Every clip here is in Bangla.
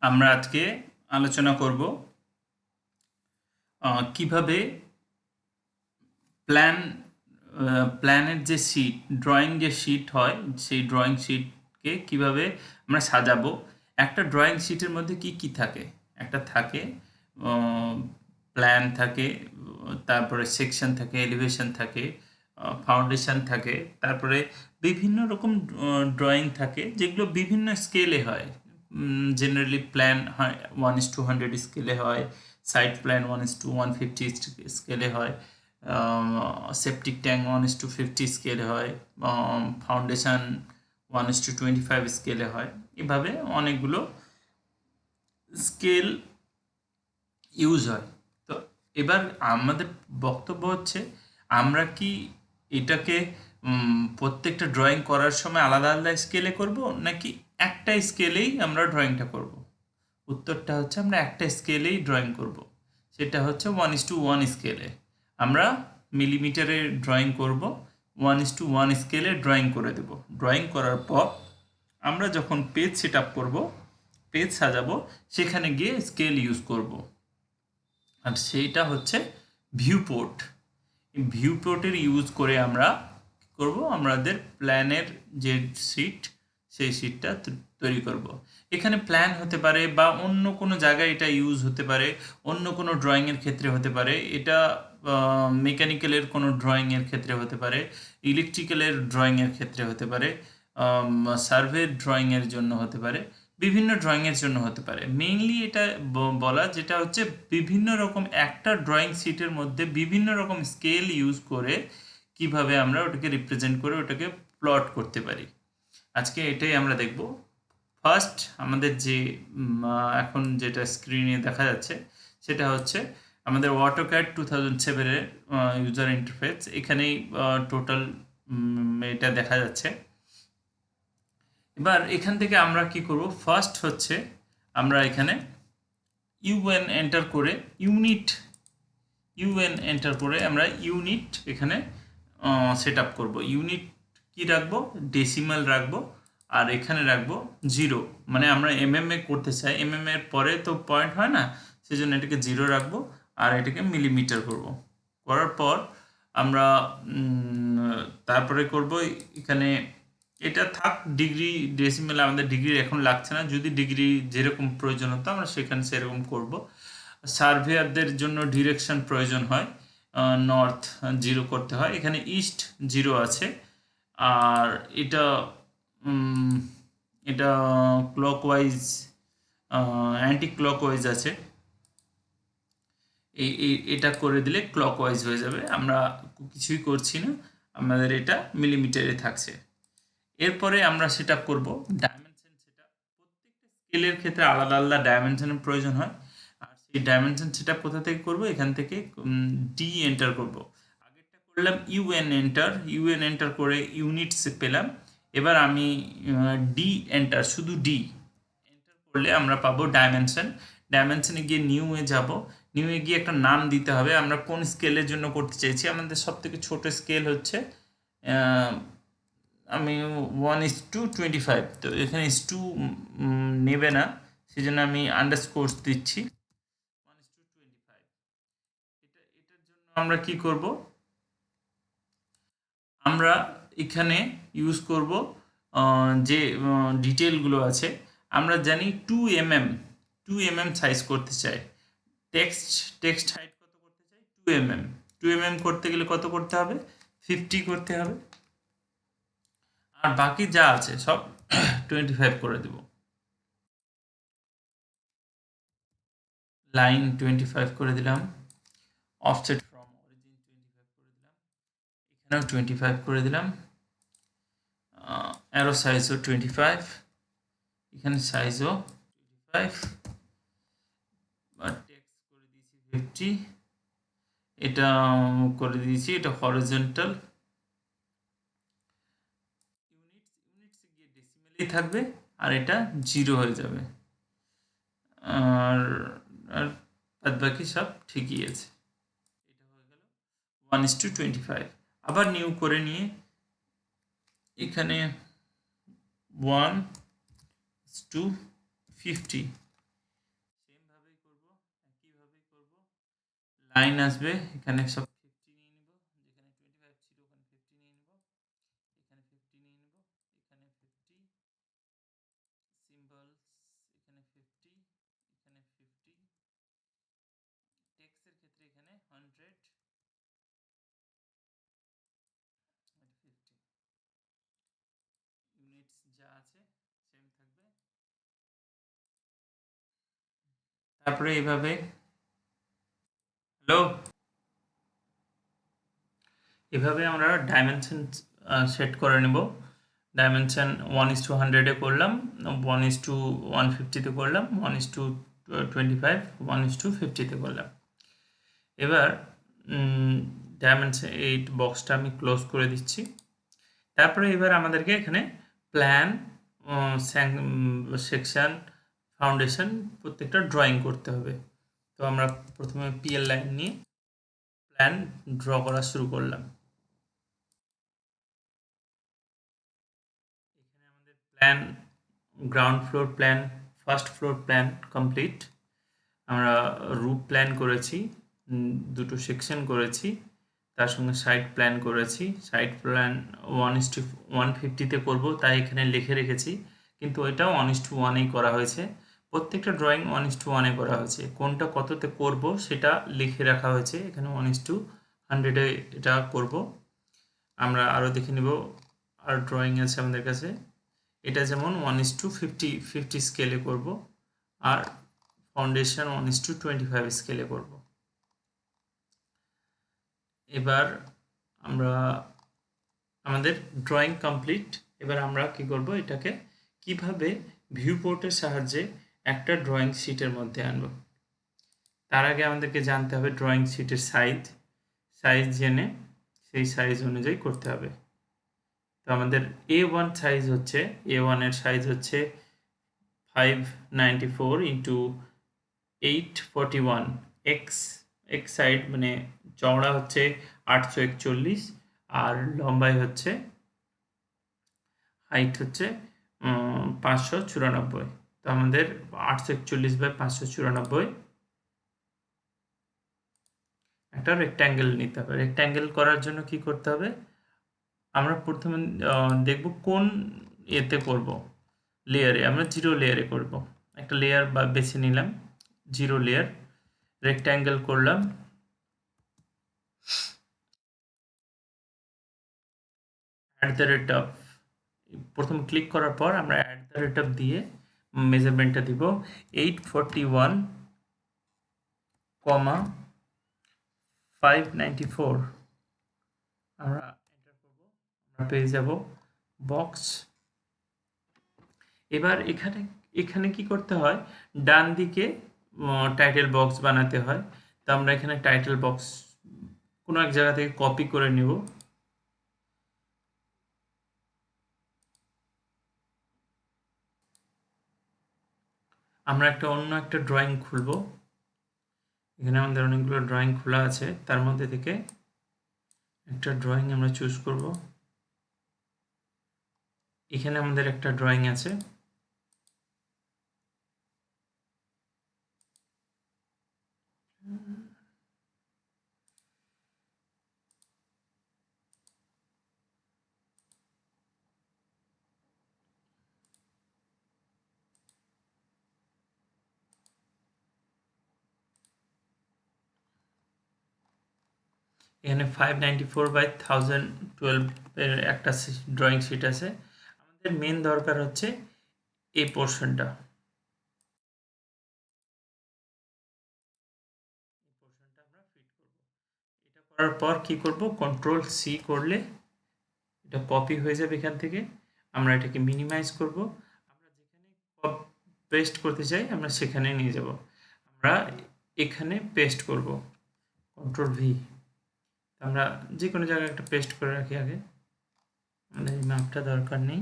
আমরা আজকে আলোচনা করব কিভাবে প্ল্যানের যে শীট ড্রয়িং যে শীট হয় সেই ড্রয়িং শীটকে কিভাবে আমরা সাজাবো। একটা ড্রয়িং শীটের মধ্যে কি কি থাকে, একটা থাকে প্ল্যান থাকে, তারপরে সেকশন থাকে, এলিভেশন থাকে, ফাউন্ডেশন থাকে, তারপরে বিভিন্ন রকম ড্রয়িং থাকে যেগুলো বিভিন্ন স্কেলে হয়। জেনারেলি প্ল্যান হয় 1:100 স্কেলে হয়, সাইড প্ল্যান 1:150 স্কেলে হয়, সেপটিক ট্যাঙ্ক 1:50 স্কেলে হয়, ফাউন্ডেশন 1:25 স্কেলে হয়। এভাবে অনেকগুলো স্কেল ইউজ হয়। তো এবার আমাদের বক্তব্য হচ্ছে আমরা কি এটাকে প্রত্যেকটা ড্রয়িং করার সময় আলাদা আলাদা স্কেলে করব, নাকি একটা স্কেলেই আমরা ড্রয়িংটা করব? উত্তরটা হচ্ছে আমরা একটা স্কেলেই ড্রয়িং করব, সেটা হচ্ছে 1:1 স্কেলে। আমরা মিলিমিটারে ড্রয়িং করব, 1:1 স্কেলে ড্রয়িং করে দেব। ড্রয়িং করার পর আমরা যখন পেজ সেট আপ করবো, পেজ সাজাবো, সেখানে গিয়ে স্কেল ইউজ করব। আর সেইটা হচ্ছে ভিউপোর্ট। ভিউপোর্টের ইউজ করে আমরা কী করবো, আমাদের প্ল্যানের যে শিট সেই শিটটা তৈরি করব। এখানে প্ল্যান হতে পারে বা অন্য কোনো জায়গায় এটা ইউজ হতে পারে, অন্য কোনো ড্রয়িংয়ের ক্ষেত্রে হতে পারে, এটা মেকানিক্যালের কোনো ড্রয়িংয়ের ক্ষেত্রে হতে পারে, ইলেকট্রিক্যালের ড্রয়িংয়ের ক্ষেত্রে হতে পারে, সার্ভে ড্রয়িংয়ের জন্য হতে পারে, বিভিন্ন ড্রয়িংয়ের জন্য হতে পারে। মেইনলি এটা বলা যেটা হচ্ছে বিভিন্ন রকম একটা ড্রয়িং শিটের মধ্যে বিভিন্ন রকম স্কেল ইউজ করে কিভাবে আমরা ওটাকে রিপ্রেজেন্ট করে ওটাকে প্লট করতে পারি। আজকে এটাই আমরা দেখব। ফার্স্ট আমাদের যে এখন যেটা স্ক্রিনে দেখা যাচ্ছে সেটা হচ্ছে আমাদের অটোক্যাড 2007-এর ইউজার ইন্টারফেস। এখানেই টোটাল এটা দেখা যাচ্ছে। এবার এখান থেকে আমরা কি করব, ফার্স্ট হচ্ছে আমরা এখানে ইউএন এন্টার করে এন্টার করে আমরা ইউনিট এখানে সেট আপ করবো। ইউনিট কি রাখবো, ডেসিমাল রাখবো, আর এখানে রাখবো 0। মানে আমরা এ করতে চাই, এর পরে তো পয়েন্ট হয় না, সেজন্য এটাকে 0 রাখবো আর এটাকে মিলিমিটার করব। করার পর আমরা তারপরে করব এখানে, এটা থাক ডিগ্রি ডেসিমেল, আমাদের ডিগ্রি এখন লাগছে না। যদি ডিগ্রি যেরকম প্রয়োজন হতো আমরা সেখানে সেরকম করব। সার্ভেয়ারদের জন্য ডিরেকশন প্রয়োজন হয়, নর্থ 0 করতে হয়, এখানে ইস্ট 0 আছে। আর এটা এটা ক্লকওয়াইজ অ্যান্টি ক্লকওয়াইজ আছে, এটা করে দিলে ক্লকওয়াইজ হয়ে যাবে। আমরা কিছুই করছি না, আমাদের এটা মিলিমিটারে থাকছে। এরপরে আমরা সেট আপ করবো ডাইমেনশন সেট আপ। প্রত্যেকটা স্কেলের ক্ষেত্রে আলাদা আলাদা ডাইমেনশনের প্রয়োজন হয়। আর সেই ডাইমেনশন সেট আপ কোথা থেকে করবো, এখান থেকে ডি এন্টার করবো। আগেরটা করলাম ইউএন এন্টার করে ইউনিটস পেলাম। এবার আমি ডি এন্টার, শুধু ডি এন্টার করলে আমরা পাবো ডাইমেনশন। ডাইমেনশনে গিয়ে নিউয়ে যাব, নিউয়ে গিয়ে একটা নাম দিতে হবে আমরা কোন স্কেলের জন্য করতে চাইছি। আমাদের সব থেকে ছোট স্কেল হচ্ছে আমি 1:25, তো এখানে টু নেবে না, সেই জন্য আমি আন্ডারস্কোর দিচ্ছি 1:25। এটার জন্য আমরা কি করব, আমরা এখানে ইউজ করব যে ডিটেলগুলো আছে। আমরা জানি 2 mm সাইজ করতে চাই। টেক্সট হাইট কত করতে চাই, 2 mm করতে গেলে কত করতে হবে, 50 করতে হবে। আর বাকি যা আছে সব 25 করে দেব। লাইন 25 করে দিলাম, অফসেট ফ্রম অরিজিন 25 করে দিলাম, এখানেও 25 করে দিলাম, অ্যারো সাইজও 25, এখানে সাইজও 25, টেক্সট করে দিয়েছি 50, এটা করে দিয়েছি, এটা হরিজন্টাল। ইউনিটস গিয়ে ডেসিমেলেই থাকবে আর এটা 0 হয়ে যাবে। আর বাদ বাকি সব ঠিকই আছে। এটা হয়ে গেল 1:25। আবার নিউ করে নিয়ে এখানে 1:50, লাইন আসবে, এখানে সব 50 নিয়ে নিব, যেখানে 25 ছিল ওখানে 50 নিয়ে নিব, এখানে 50 নিয়ে নিব, এখানে 50 সিম্বলস, এখানে 50, এখানে 50 টেক্সটের ক্ষেত্রে এখানে 100, 50 ইউনিটস যা আছে সেম থাকবে। তারপরে এইভাবে হ্যালো এভাবে আমরা ডাইমেনশন সেট করে নেব। ডাইমেনশন 1:100-এ করলাম, 1:150-তে করলাম, 1:25, 1:50-তে করলাম। এবার ডাইমেনশন 8 বক্সটা আমি ক্লোজ করে দিচ্ছি। তারপরে এবার আমাদেরকে এখানে প্ল্যান, সেকশন, ফাউন্ডেশন প্রত্যেকটা ড্রয়িং করতে হবে। তো আমরা প্রথমে পিএল লাইন নিয়ে প্ল্যান ড্র করা শুরু করলাম। এখানে আমাদের plan, ground floor plan, first floor plan complete. আমরা রুফ প্ল্যান করেছি, দুটো সেকশন করেছি, তার সঙ্গে সাইড প্ল্যান করেছি। সাইড প্ল্যান 1:150-তে করবো তাই এখানে লিখে রেখেছি, কিন্তু ওইটাও 1:1-এই করা হয়েছে। প্রত্যেকটা ড্রয়িং 1:1-এ করা হয়েছে, কোনটা কততে করব সেটা লিখে রাখা হয়েছে। এখানে 1:100-এ এটা করব। আমরা আরও দেখে নিব, আর ড্রয়িং আছে আমাদের কাছে। এটা যেমন 1:50 স্কেলে করব, আর ফাউন্ডেশন 1:25 স্কেলে করব। এবার আমরা আমাদের ড্রয়িং কমপ্লিট। এবার আমরা কি করব, এটাকে কিভাবে ভিউ পোর্টের সাহায্যে একটা ড্রয়িং শিটের মধ্যে আনব। তার আগে আমাদেরকে জানতে হবে ড্রয়িং শিটের সাইজ জেনে সেই সাইজ অনুযায়ী করতে হবে। তো আমাদের A1 সাইজ হচ্ছে, A1 এর সাইজ হচ্ছে 594x841, এক্স সাইড মানে চওড়া হচ্ছে 841, আর লম্বাই হচ্ছে, হাইট হচ্ছে 594। তো আমাদের 841/594 একটা রেক্ট্যাঙ্গেল নিতে হবে। রেক্ট্যাঙ্গেল করার জন্য কি করতে হবে, আমরা প্রথমে দেখব কোন এতে করব, লেয়ারে। আমরা 0 লেয়ারে করব। একটা লেয়ার বা বেছে নিলাম, 0 লেয়ার, রেক্ট্যাঙ্গেল করলাম। @ প্রথম ক্লিক করার পর আমরা @ দিয়ে মেজারমেন্টটা দিব 841, 594। আমরা এন্টার করব, আমরা পেয়ে যাব বক্স। এবার এখানে কি করতে হয়, ডান দিকে টাইটেল বক্স বানাতে হয়। তো আমরা এখানে টাইটেল বক্স কোনো এক জায়গা থেকে কপি করে নেব। আমরা অন্য একটা ড্রয়িং খুলব। এখানে আমাদের অনেকগুলো ড্রয়িং খোলা আছে, তার মধ্যে থেকে একটা ড্রয়িং আমরা চুজ করব। এখানে আমাদের একটা ড্রয়িং আছে, এখানে 594/1012 এর একটা ড্রয়িং শিট আছে। আমাদের মেন দরকার হচ্ছে এই পোর্শনটা। আমরা ফিট করব। এটা করার পর কি করব, Ctrl+C করলে এটা কপি হয়ে যাবে। এখান থেকে আমরা এটাকে মিনিমাইজ করব। আমরা যেখানে পেস্ট করতে চাই আমরা সেখানে নিয়ে যাব। আমরা এখানে পেস্ট করব, Ctrl+V। আমরা যে কোনো জায়গায় একটা পেস্ট করে রাখি আগে, আমাদের এই ম্যাপটা দরকার নেই।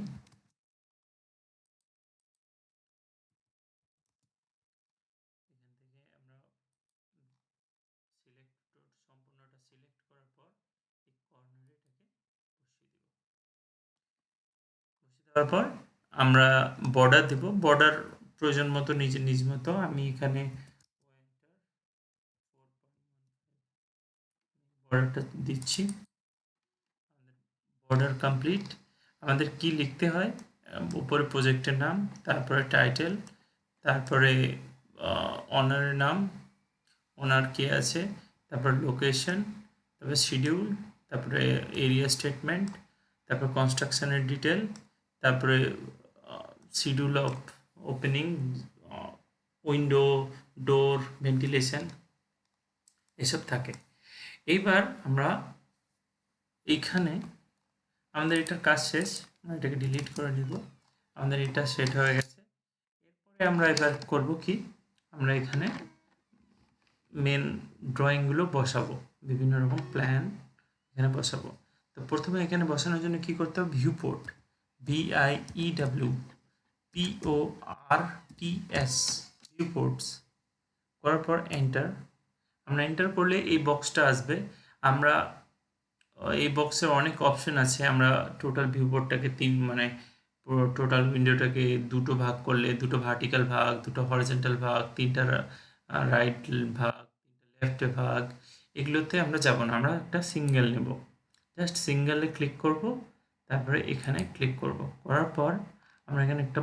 এখান থেকে আমরা সম্পূর্ণটা সিলেক্ট করার পর এই কর্নারে এটাকে বসিয়ে দেব। বসিয়ে দেওয়ার পর আমরা বর্ডার দেব। বর্ডার প্রয়োজন মতো নিজ মতো, আমি এখানে বর্ডারটা দিচ্ছি, বর্ডার কমপ্লিট। আমাদের কি লিখতে হয়, উপরে প্রজেক্টের নাম, তারপরে টাইটেল, তারপরে অনারের নাম, ওনার কে আছে, তারপর লোকেশন, তারপরে শিডিউল, তারপরে এরিয়া স্টেটমেন্ট, তারপর কনস্ট্রাকশনের ডিটেল, তারপরে schedule of opening, window, door, ventilation এসব থাকে। এইবার আমরা এইখানে আমাদের এটার কাজ শেষ, আমরা এটাকে ডিলিট করে নিব, আমাদের এটা সেট হয়ে গেছে। এরপরে আমরা এবার করব কি, আমরা এখানে মেন ড্রয়িংগুলো বসাবো, বিভিন্ন রকম প্ল্যান এখানে বসাবো। তো প্রথমে এখানে বসানোর জন্য কি করতে হবে, view port, VIEW PORTS, view ports করার পর এন্টার। আমরা এন্টার করলে এই বক্সটা আসবে। আমরা এই বক্সে অনেক অপশন আছে, আমরা টোটাল ভিউ পোর্টটাকে মানে পুরো টোটাল উইন্ডোটাকে দুটো ভাগ করলে, দুটো ভার্টিক্যাল ভাগ, দুটো হরিজন্টাল ভাগ, তিনটা রাইট ভাগ, লেফটে ভাগ, এগুলোতে আমরা যাব না, আমরা একটা সিঙ্গেল নেব। জাস্ট সিঙ্গেলে ক্লিক করব, তারপরে এখানে ক্লিক করব, করার পর আমরা এখানে একটা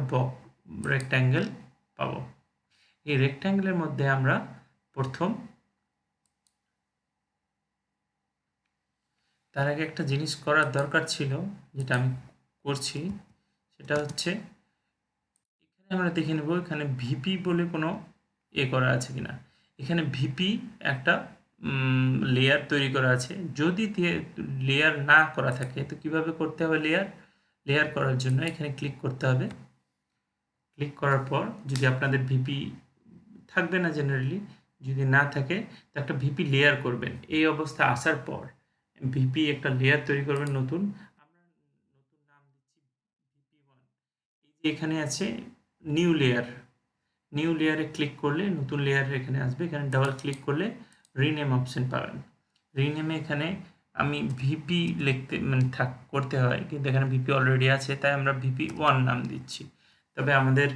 রেক্ট্যাঙ্গেল পাবো। এই রেক্ট্যাঙ্গেলের মধ্যে আমরা প্রথম, তার আগে একটা জিনিস করার দরকার ছিল, যেটা আমি করছি, সেটা হচ্ছে এখানে আমরা দেখে নেব এখানে ভিপি বলে কোনো করা আছে কিনা। এখানে ভিপি একটা লেয়ার তৈরি করা আছে। যদি লেয়ার না করা থাকে তো কিভাবে করতে হবে, লেয়ার করার জন্য এখানে ক্লিক করতে হবে। ক্লিক করার পর যদি আপনাদের ভিপি থাকবে না, জেনারেলি যদি না থাকে তো একটা ভিপি লেয়ার করবেন। এই অবস্থা আসার পর ভিপি একটা লেয়ার তৈরি করবেন নতুন, আমরা নতুন নাম দিচ্ছি VP1। এই যে এখানে আছে নিউ লেয়ার, নিউ লেয়ারে ক্লিক করলে নতুন লেয়ার এখানে আসবে, এখানে ডাবল ক্লিক করলে রিনেম অপশন পাবেন। রিনেমে এখানে আমি ভিপি লিখতে মানে করতে হয়, কিন্তু এখানে ভিপি অলরেডি আছে, তাই আমরা VP1 নাম দিচ্ছি। তবে আমাদের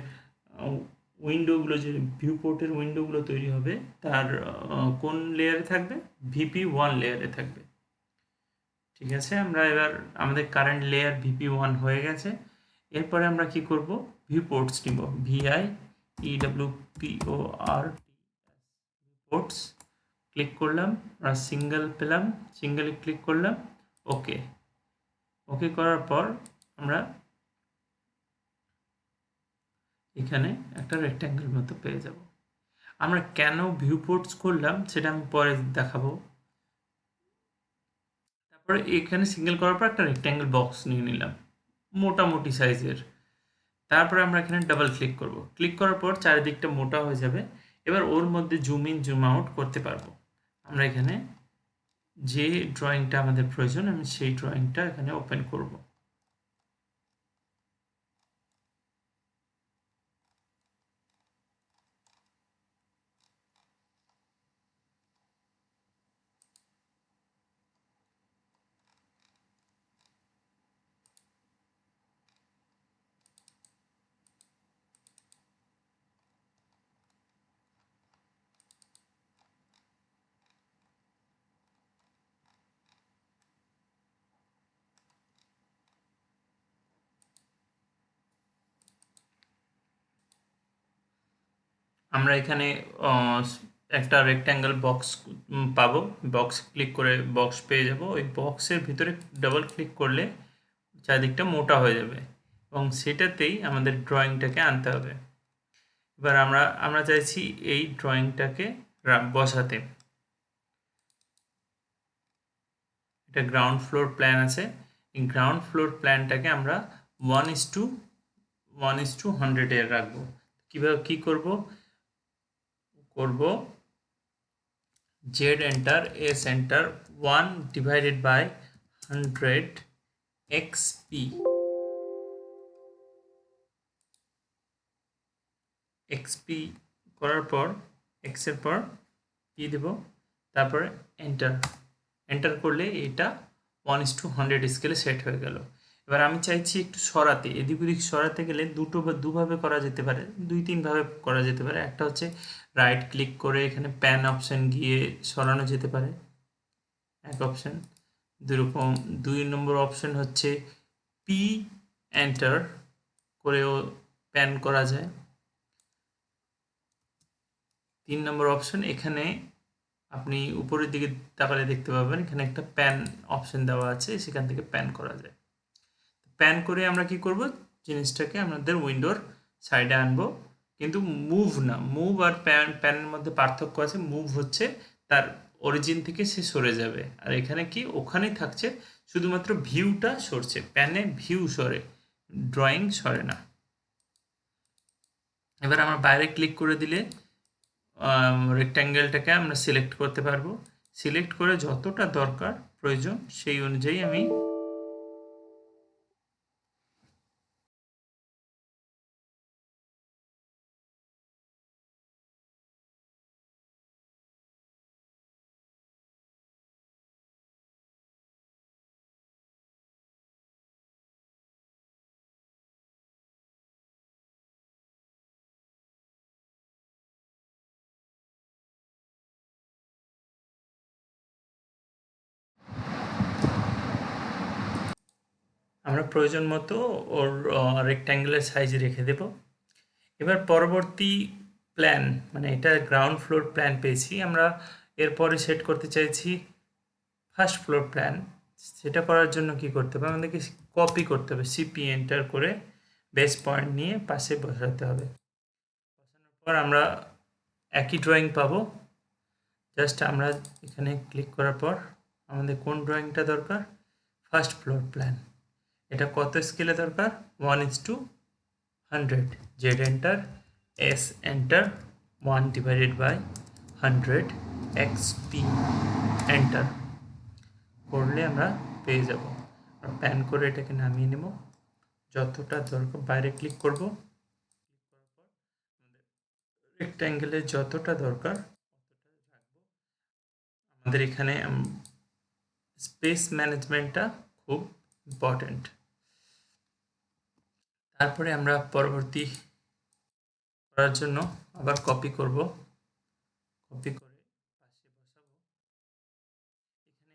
উইন্ডোগুলো, যে ভিউ পোর্টের উইন্ডোগুলো তৈরি হবে তার কোন লেয়ারে থাকবে, VP1 লেয়ারে থাকবে। ঠিক আছে, আমরা এবার আমাদের কারেন্ট লেয়ার VP1 হয়ে গেছে। এরপরে আমরা কি করব, ভিউ পোর্টস নিব, VIEWPORTS, পোর্টস ক্লিক করলাম, আমরা সিঙ্গেল পেলাম, সিঙ্গেলে ক্লিক করলাম, ওকে। ওকে করার পর আমরা এখানে একটা রেক্ট্যাঙ্গেল মতো পেয়ে যাব। আমরা কেন ভিউ পোর্টস করলাম সেটা আমি পরে দেখাবো। তারপরে এখানে সিঙ্গেল করার পর একটা রেক্ট্যাঙ্গেল বক্স নিয়ে নিলাম মোটামুটি সাইজের। তারপরে আমরা এখানে ডাবল ক্লিক করব, ক্লিক করার পর চারিদিকটা মোটা হয়ে যাবে। এবার ওর মধ্যে জুম ইন জুম আউট করতে পারবো। আমরা এখানে যে ড্রয়িংটা আমাদের প্রয়োজন, আমি সেই ড্রয়িংটা এখানে ওপেন করব। আমরা এখানে একটা রেক্ট্যাঙ্গেল বক্স পাবো, বক্স ক্লিক করে বক্স পেয়ে যাব। ওই বক্সের ভিতরে ডাবল ক্লিক করলে চারিদিকটা মোটা হয়ে যাবে এবং সেটাতেই আমাদের ড্রয়িংটাকে আনতে হবে। এবার আমরা চাইছি এই ড্রয়িংটাকে বসাতে। এটা গ্রাউন্ড ফ্লোর প্ল্যান আছে, এই গ্রাউন্ড ফ্লোর প্ল্যানটাকে আমরা 1:1:100 রাখবো। কীভাবে কী করব, Z enter, S enter, 1/100 XP, XP করার পর X এর পর P দেব, তারপরে এন্টার করলে এটা 1:100 স্কেলে সেট হয়ে গেল। এবার আমি চাইছি একটু সরাতে, এদিক ওদিক সরাতে গেলে দুভাবে করা যেতে পারে, 2-3 ভাবে করা যেতে পারে। একটা হচ্ছে রাইট ক্লিক করে এখানে প্যান অপশান গিয়ে সরানো যেতে পারে, এক অপশন। 2 নম্বর অপশন হচ্ছে পি এন্টার করেও প্যান করা যায়। 3 নম্বর অপশন, এখানে আপনি উপরের দিকে তাকালে দেখতে পাবেন এখানে একটা প্যান অপশন দেওয়া আছে, সেখান থেকে প্যান করা যায়। প্যান করে আমরা কি করব, জিনিসটাকে আমাদের উইন্ডোর সাইডে আনবো, কিন্তু মুভ না। মুভ আর প্যানের মধ্যে পার্থক্য আছে। মুভ হচ্ছে তার অরিজিন থেকে সে সরে যাবে, আর এখানে কি ওখানেই থাকছে, শুধুমাত্র ভিউটা সরছে। প্যানে ভিউ সরে, ড্রয়িং সরে না। এবার আমরা বাইরে ক্লিক করে দিলে রেক্ট্যাঙ্গেলটাকে আমরা সিলেক্ট করতে পারবো। সিলেক্ট করে যতটা দরকার প্রয়োজন সেই অনুযায়ী আমি প্রয়োজন মতো ওর রেক্ট্যাঙ্গেলের সাইজ রেখে দেব। এবার পরবর্তী প্ল্যান, মানে এটা গ্রাউন্ড ফ্লোর প্ল্যান পেয়েছি আমরা, এরপরে সেট করতে চাইছি ফার্স্ট ফ্লোর প্ল্যান। সেটা করার জন্য কি করতে হবে, আমাদেরকে কপি করতে হবে। সিপি এন্টার করে বেস পয়েন্ট নিয়ে পাশে বসাতে হবে। বসানোর পর আমরা একই ড্রয়িং পাবো। জাস্ট আমরা এখানে ক্লিক করার পর আমাদের কোন ড্রয়িংটা দরকার, ফার্স্ট ফ্লোর প্ল্যান। এটা কত স্কেলে দরকার, 1:100। Z enter, S enter, 1/100 XP enter করলে আমরা পেয়ে যাব। আর প্যান করে এটাকে নামিয়ে নেব যতটা দরকার। বাইরে ক্লিক করব, রেক্ট্যাঙ্গেলের যতটা দরকার আমাদের এখানে স্পেস ম্যানেজমেন্টটা খুব ইম্পর্ট্যান্ট। তারপরে আমরা পরবর্তী করার জন্য আবার কপি করব, কপি করে পাশে বসাবো। এখানে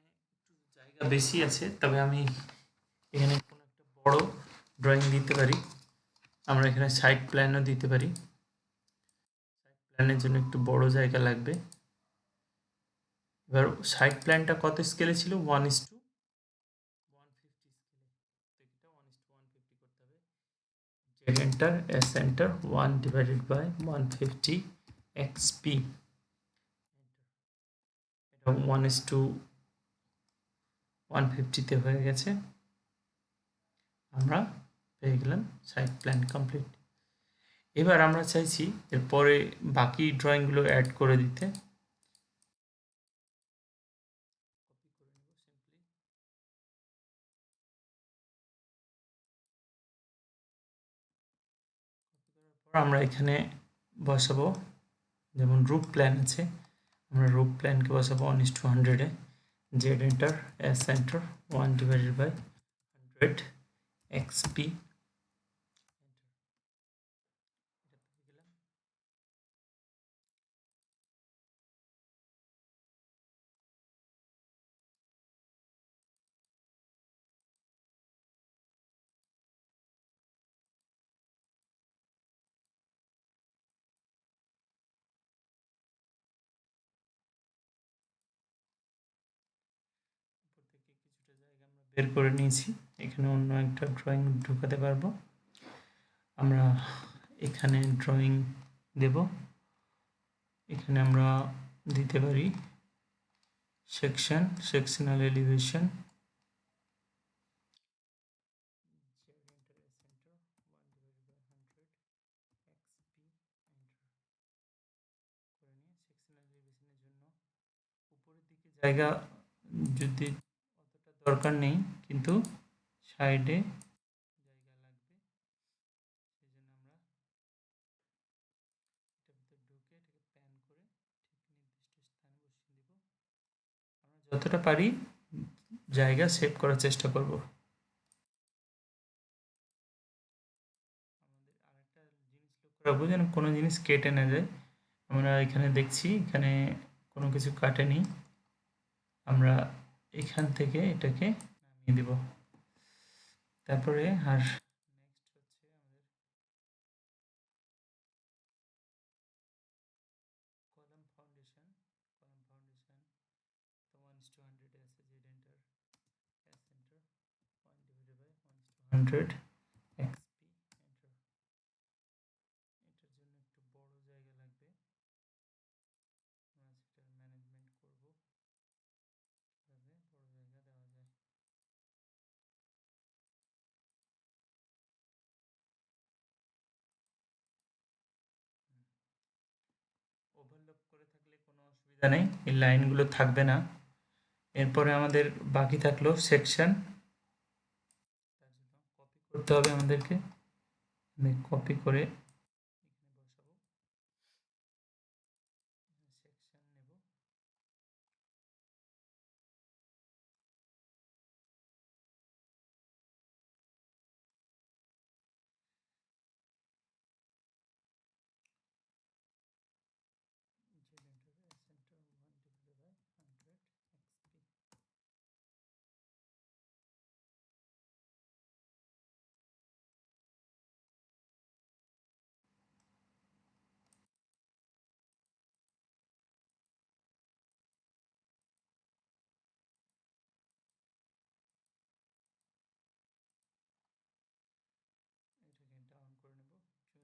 একটু জায়গা বেশি আছে, তবে আমি এখানে কোনো একটা বড় ড্রয়িং দিতে পারি। আমরা এখানে সাইড প্ল্যানও দিতে পারি। সাইড প্ল্যানের জন্য একটু বড় জায়গা লাগবে। এবার সাইড প্ল্যানটা কত স্কেলে ছিল, 1:150 স্কেলে। তো এটা 1:150 করতে হবে। Z enter, S enter, 1/150 XP. এটা 1:150 হয়ে গেছে। আমরা পেয়ে গেলাম সাইড প্ল্যান কমপ্লিট। এবার আমরা চাইছি এরপরে বাকি ড্রয়িংগুলো অ্যাড করে দিতে। আমরা এখানে বসাবো, যেমন রুফ প্ল্যান আছে, আমরা রুফ প্ল্যানকে বসাবো 1:100-এ। Z enter, S enter, 1/100 XP. কিছুটা জায়গা আমরা বের করে নিয়েছি, এখানে অন্য একটা ড্রয়িং ঢুকাতে পারবো। আমরা এখানে ড্রয়িং দেব, এখানে আমরা দিতে পারি সেকশনাল এলিভেশন। উপরের দিকে জায়গা যদি অতটা দরকার নেই, কিন্তু সাইডে জায়গা লাগবে, সেই জন্য আমরা এটার ভিতর ঢুকে এটাকে প্যান করে ঠিক নির্দিষ্ট স্থানে বসিয়ে দেব। আমরা যতটা পারি জায়গা সেভ করার চেষ্টা করব। আমাদের আরেকটা জিনিস লক্ষ্য রাখবো যেন কোনো জিনিস কেটে না যায়। আমরা এখানে দেখছি এখানে কোনো কিছু কাটেনি। আমরা এখান থেকে এটাকে নামিয়ে দিব। তারপরে আর নেক্সট হচ্ছে আমাদের কলাম ফাউন্ডেশন। কলাম ফাউন্ডেশন তো 1:100 আছে, Z enter, S enter, 1/100 XP enter. এটার জন্য একটু বড় জায়গা লাগবে, আমরা সেটার ম্যানেজমেন্ট করব কিভাবে বড় জায়গা দেওয়া যায়। ওভারল্যাপ করে থাকলে কোনো অসুবিধা নেই, এই লাইনগুলো থাকবে না। এরপরে আমাদের বাকি থাকলো সেকশন, তার জন্য কপি করতে হবে আমাদেরকে। কপি করে এখানে বসাবো, সেকশন নেব। এটাকে ডাউন করে নেব,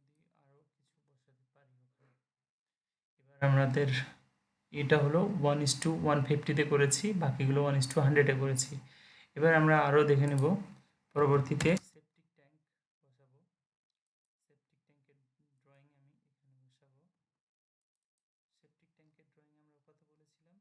যদি আরও কিছু বসাতে পারি ওখানে। এবার আমাদের এটা হলো 1:150-তে করেছি, বাকিগুলো 1:100-এ করেছি। এবার আমরা আরও দেখে নেব পরবর্তীতে। সেপটিক ট্যাঙ্ক বসাবো, সেপটিক ট্যাঙ্কের ড্রয়িং আমি এখানে বসাবো। সেপটিক ট্যাঙ্কের ড্রয়িং আমরা কত বলেছিলাম?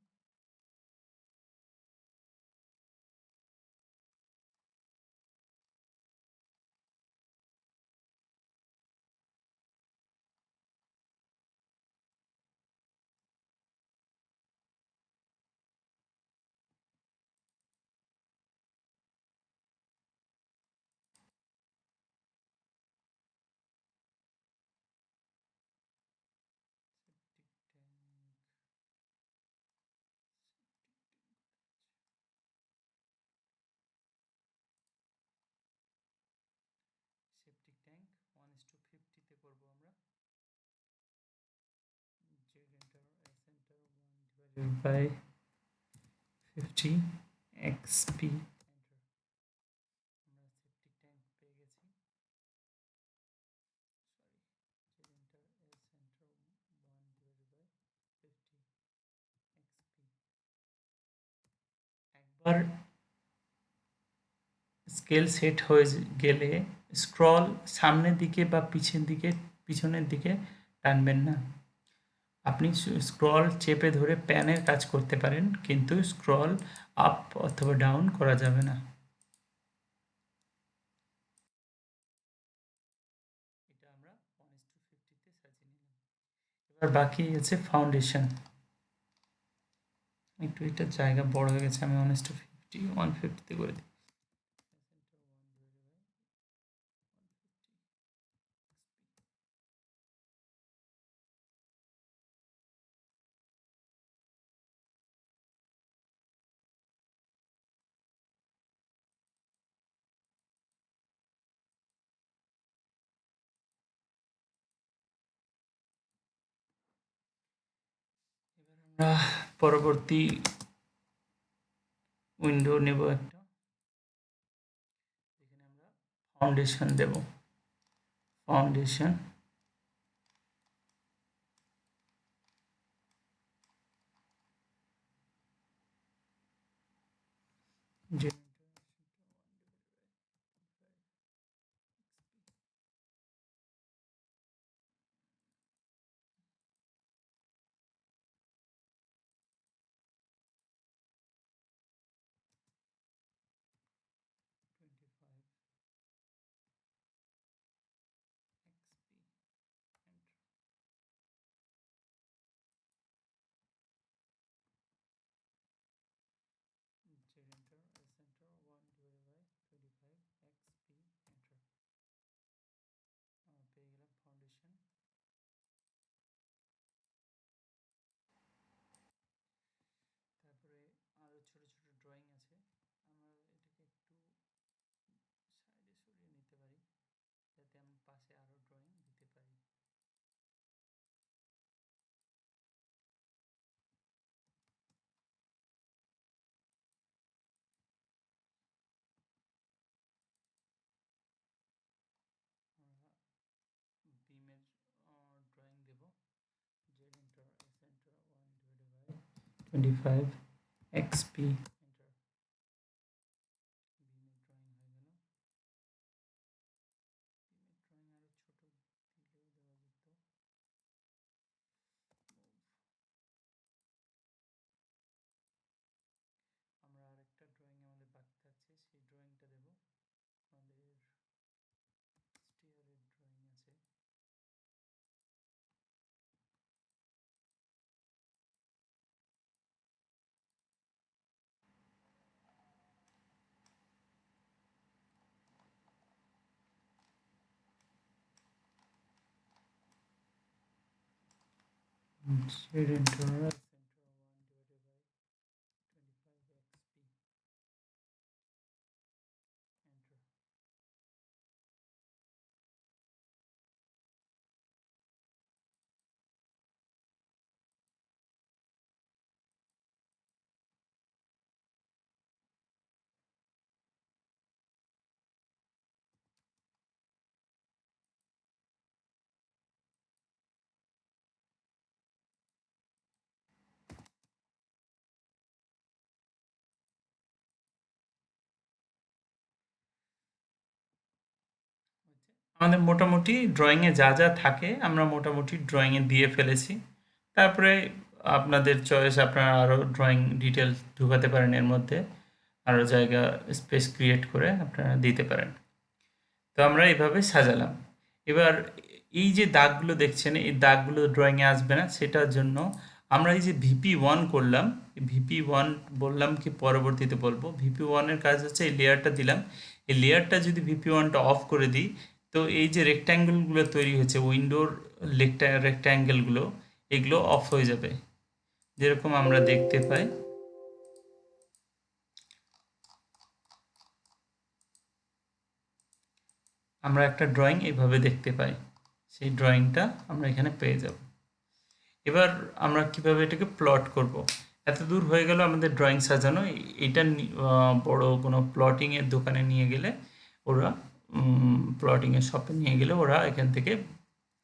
সেপটিক ট্যাঙ্ক 1:50-তে করবো আমরা। Z enter, S enter, 1/50 XP enter. আমরা সেপটিক ট্যাঙ্ক পেয়ে গেছি। Sorry, Z enter, S enter, 1/50 XP. একবার স্কেল সেট হয়ে গেলে স্ক্রল সামনের দিকে বা পিছনের দিকে টানবেন না। আপনি স্ক্রল চেপে ধরে প্যানের কাজ করতে পারেন, কিন্তু স্ক্রল আপ অথবা ডাউন করা যাবে না। এটা আমরা 1:50-তে সাজিয়ে নিলাম। এবার বাকি আছে ফাউন্ডেশন। একটু এটা জায়গা বড় হয়ে গেছে, আমি 1:50 করে দিই। আমরা পরবর্তী উইন্ডো নেব একটা, যেখানে আমরা ফাউন্ডেশন দেব। ফাউন্ডেশন যে 25 XP আমরা আরেকটা ড্রয়িং আমাদের বাকি থাকছে, সেই ড্রয়িংটা দেব। আমাদের স্টিয়ারের ড্রয়িং আছে, shade interval center 1 divided by 25 XP, enter। আমাদের মোটামুটি ড্রয়িংয়ে যা যা থাকে আমরা মোটামুটি ড্রয়িংয়ে দিয়ে ফেলেছি। তারপরে আপনাদের চয়েস, আপনারা আরও ড্রয়িং ডিটেলস ঢুকাতে পারেন, এর মধ্যে আরও জায়গা স্পেস ক্রিয়েট করে আপনারা দিতে পারেন। তো আমরা এইভাবে সাজালাম। এবার এই যে দাগগুলো দেখছেন, এই দাগগুলো ড্রয়িংয়ে আসবে না, সেটার জন্য আমরা এই যে VP1 করলাম, VP1 বললাম কি পরবর্তীতে বলবো। VP1-এর কাজ হচ্ছে এই লেয়ারটা দিলাম, এই লেয়ারটা যদি VP1টা অফ করে দিই, তো এই যে রেক্ট্যাঙ্গেলগুলো তৈরি হয়েছে উইন্ডোর রেক্ট্যাঙ্গেলগুলো, এগুলো অফ হয়ে যাবে, যেরকম আমরা দেখতে পাই। আমরা একটা ড্রয়িং এইভাবে দেখতে পাই, সেই ড্রয়িংটা আমরা এখানে পেয়ে যাব। এবার আমরা কিভাবে এটাকে প্লট করব। এত দূর হয়ে গেল আমাদের ড্রয়িং সাজানো। এটা বড় কোনো প্লটিংয়ের দোকানে নিয়ে গেলে ওরা, প্লটিংয়ের শপে নিয়ে গেলে ওরা এখান থেকে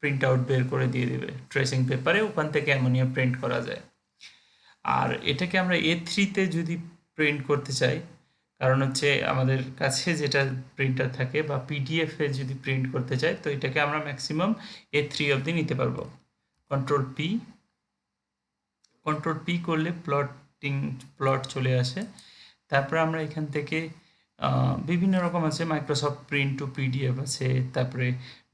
প্রিন্ট আউট বের করে দিয়ে দেবে ট্রেসিং পেপারে, ওখান থেকে অ্যামোনিয়া প্রিন্ট করা যায়। আর এটাকে আমরা A3-তে যদি প্রিন্ট করতে চাই, কারণ হচ্ছে আমাদের কাছে যেটা প্রিন্টার থাকে বা PDF-এ যদি প্রিন্ট করতে চাই, তো এটাকে আমরা ম্যাক্সিমাম A3 অবধি নিতে পারবো। কন্ট্রোল P করলে প্লট চলে আসে। তারপর আমরা এখান থেকে বিভিন্ন রকম আছে, মাইক্রোসফট প্রিন্ট টু PDF আছে, তারপরে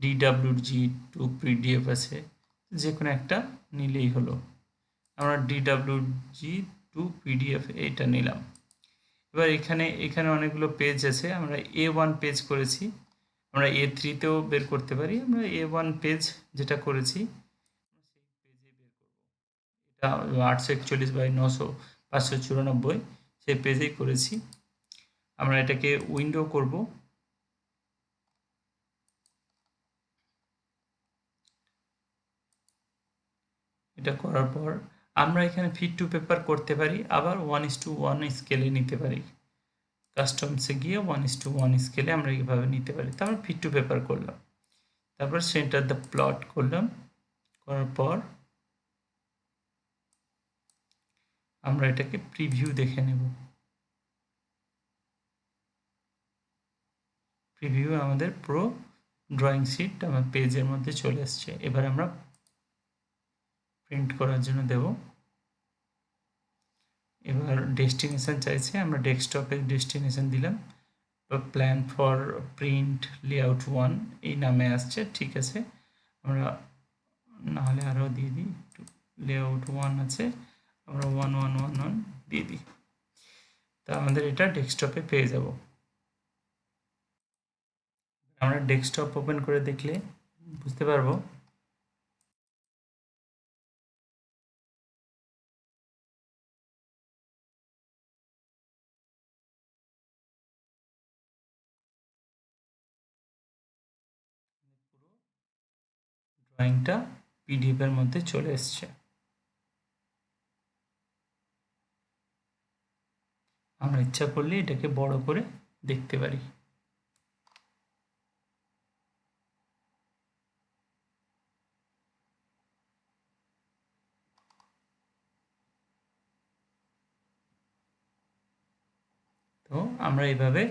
DWG টু PDF আছে, যে কোনো একটা নিলেই হলো। আমরা DWG টু PDF এইটা নিলাম। এবার এখানে অনেকগুলো পেজ আছে, আমরা A1 পেজ করেছি, আমরা A3-তেও বের করতে পারি। আমরা A1 পেজ যেটা করেছি এটা 841/900 594, সেই পেজেই করেছি। আমরা এটাকে উইন্ডো করব। এটা করার পর আমরা এখানে ফিট টু পেপার করতে পারি, আবার 1:1 স্কেলে নিতে পারি। কাস্টমসে গিয়ে 1:1 স্কেলে আমরা এইভাবে নিতে পারি। তো আমরা ফিট টু পেপার করলাম, তারপর সেন্টার দ্য প্লট করলাম। করার পর আমরা এটাকে প্রিভিউ দেখে নেব। প্রিভিউ আমাদের পুরো ড্রয়িং শিট আমার পেজের মধ্যে চলে আসছে। এবার আমরা প্রিন্ট করার জন্য দেব। এবার ডেস্টিনেশন চাইছে, আমরা ডেস্কটপে ডেস্টিনেশন দিলাম। প্ল্যান ফর প্রিন্ট লেআউট 1 এই নামে আসছে, ঠিক আছে। আমরা নাহলে আরও দিয়ে দিই, লেআউট 1 আছে, আমরা 1111 দিয়ে দিই। তা আমাদের এটা ডেস্কটপে পেয়ে যাব। আমরা ডেস্কটপ ওপেন করে দেখলে বুঝতে পারবো ড্রয়িংটা PDF এর মধ্যে চলে এসছে। আমরা ইচ্ছা করলে এটাকে বড় করে দেখতে পারি। তো আমরা এইভাবে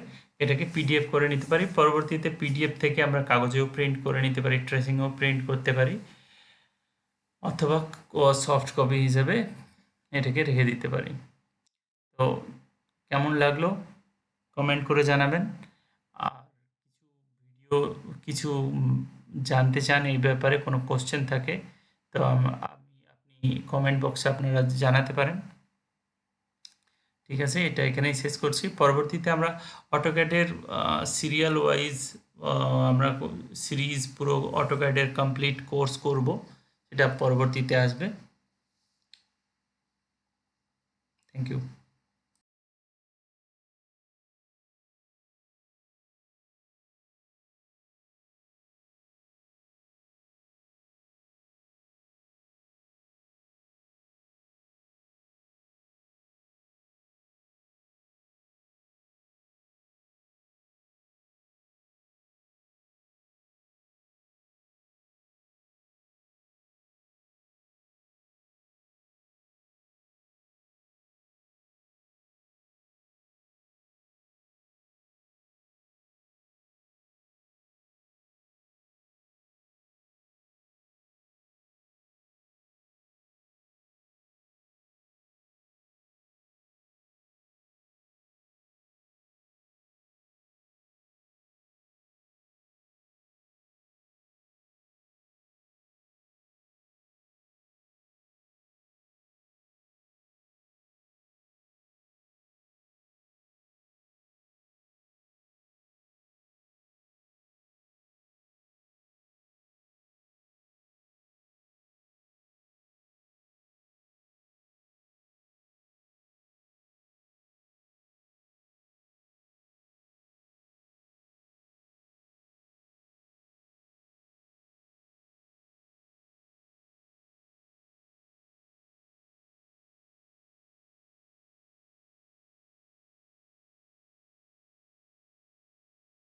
এটাকে পিডিএফ করে নিতে পারি। পরবর্তীতে পিডিএফ থেকে আমরা কাগজেও প্রিন্ট করে নিতে পারি, ট্রেসিংও প্রিন্ট করতে পারি, অথবা সফট কপি হিসেবে এটাকে রেখে দিতে পারি। তো কেমন লাগলো কমেন্ট করে জানাবেন। আর ভিডিও কিছু জানতে চান এই ব্যাপারে, কোনো কোশ্চেন থাকে তো আপনি কমেন্ট বক্সে আপনারা জানাতে পারেন। ঠিক আছে, এটা এখানেই শেষ করছি। পরবর্তীতে আমরা অটোক্যাডের সিরিয়াল ওয়াইজ আমরা সিরিজ পুরো অটোক্যাডের কমপ্লিট কোর্স করব, এটা পরবর্তীতে আসবে। Thank you.